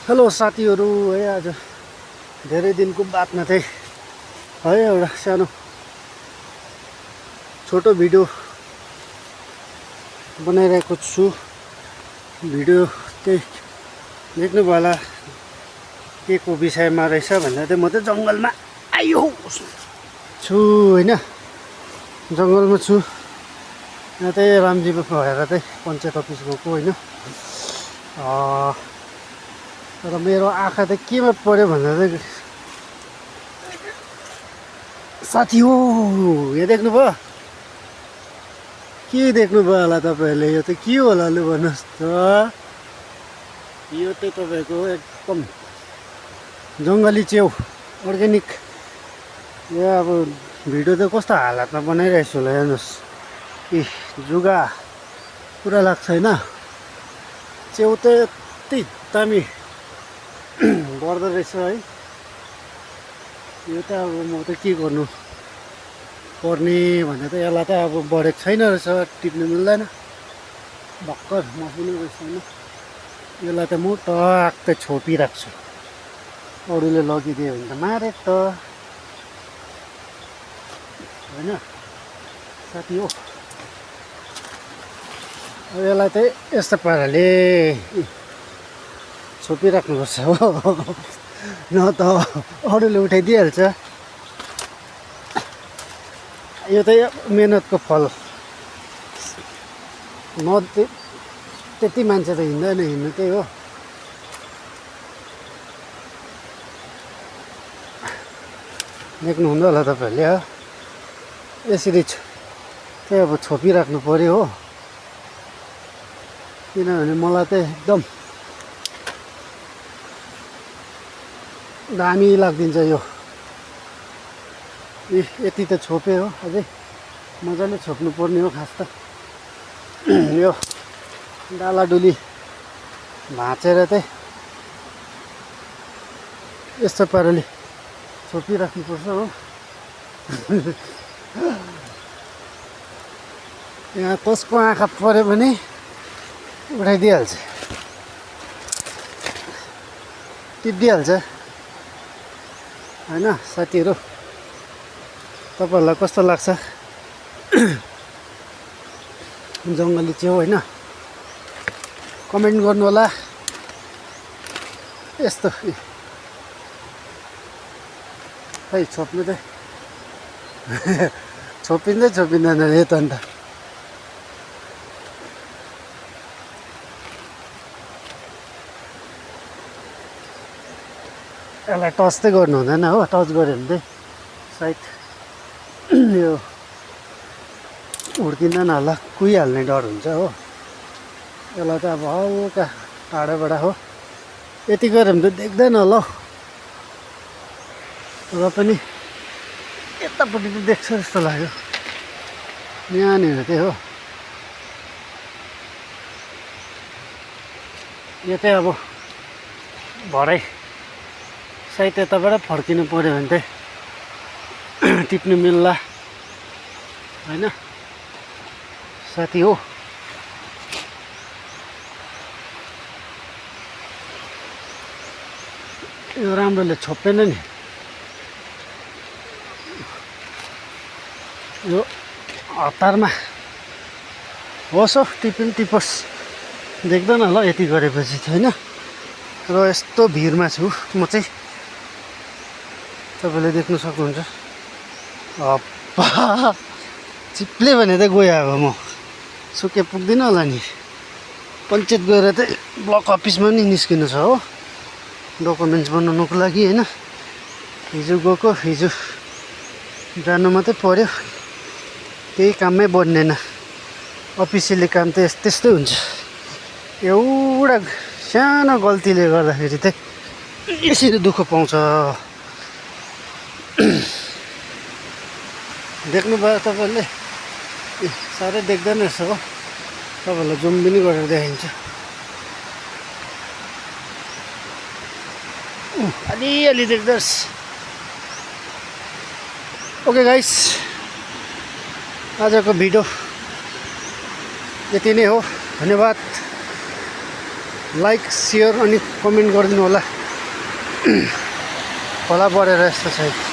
Hello साथीहरू है, आज धेरै दिनको बादमा चाहिँ है एउटा सानो छोटो भिडियो बनाइरहेको छु। भिडियो चाहिँ देख्नु होला के को विषयमा रहेछ भन्दा चाहिँ म चाहिँ जङ्गलमा आयो छु होइन, जङ्गलमा छु। यहाँ चाहिँ रामजी भएर चाहिँ पञ्चायत अफिस गएको होइन। तर मेरो आँखा चाहिँ केमा पर्यो भन्दा चाहिँ साथी हो, यहाँ देख्नुभयो? के देख्नुभयो होला तपाईँहरूले? यो चाहिँ के होला लु भन्नुहोस् त। यो चाहिँ तपाईँको एकदम जङ्गली च्याउ अर्ग्यानिक। यो अब भिडियो चाहिँ कस्तो हालतमा बनाइरहेको छु होला हेर्नुहोस्। ए जुगा पुरा लाग्छ होइन। च्याउ त यति दामी बढ्दो रहेछ है। यो त अब म त के गर्नु पर्ने भनेर त यसलाई त अब बढेको छैन रहेछ, टिप्नु मिल्दैन, भर्खर मसिनो रहेछ होइन। यसलाई त म टक्कै छोपिराख्छु, अरूले लगिदियो भने त मारे त होइन साथी हो। अब यसलाई चाहिँ यस्तो पाराले छोपिराख्नुपर्छ हो, न त अरूले उठाइदिइहाल्छ। यो चाहिँ मेहनतको फल। न त्यति मान्छे त हिँड्दैन, हिँड्नु त्यही हो। देख्नुहुन्न होला तपाईँहरूले हो, यसरी चाहिँ अब छोपिराख्नु पर्यो हो। किनभने मलाई चाहिँ एकदम दामी लाग्दिन्छ यो। यति त छोपे हो, अझै मजाले छोप्नु पर्ने हो खास त। यो डालाडुली भाँचेर चाहिँ यस्तो पाराले छोपिराख्नुपर्छ हो। यहाँ कसको आँखा पऱ्यो भने उठाइदिइहाल्छ, टिपिदिइहाल्छ होइन साथीहरू। तपाईँहरूलाई कस्तो लाग्छ जङ्गली च्याउ होइन, कमेन्ट गर्नु होला। यस्तो खै छोप्नु चाहिँ छोपिँदैन रे त अन्त। यसलाई टच चाहिँ गर्नु हुँदैन हो, टच गऱ्यो भने चाहिँ सायद यो हुर्किँदैन होला, कुहिहाल्ने डर हुन्छ हो। यसलाई त अब हल्का टाढोबाट हो, यति गऱ्यो भने त देख्दैन होला हौ। र पनि यतापट्टि त देख्छ जस्तो लाग्यो, यहाँनिर चाहिँ हो। यो चाहिँ अब भरे सायद यताबाट फर्किनु पऱ्यो भने चाहिँ टिप्नु मिल्ला होइन साथी हो। यो राम्रोले छोपेन नि, यो हतारमा होस् हौ, टिपोस्, देख्दैन होला यति गरेपछि चाहिँ होइन। र यस्तो भिरमा छु म चाहिँ, तपाईँले देख्नु सक्नुहुन्छ। हप्पा चिप्ले भने त गयो, अब म सुके पुग्दिनँ होला नि। पञ्चायत गएर चाहिँ ब्लक अफिसमा नि निस्किनु छ हो, डकुमेन्ट्स बनाउनुको लागि होइन। हिजो गएको, हिजो जानु मात्रै पर्यो, केही काममै बन्नेन। अफिसियली काम त त्यस्तै हुन्छ। एउटा सानो गल्तीले गर्दाखेरि चाहिँ यसरी दुःख पाउँछ। देख्नुभयो तपाईँहरूले? साह्रै देख्दैन रहेछ हो, तपाईँहरूलाई जुम पनि गरेर देखाइन्छ। अलिअलि देख्दोस्। ओके गाइस, आजको भिडियो यति नै हो। धन्यवाद। लाइक सेयर अनि कमेन्ट गरिदिनु होला होला बढेर यस्तो छ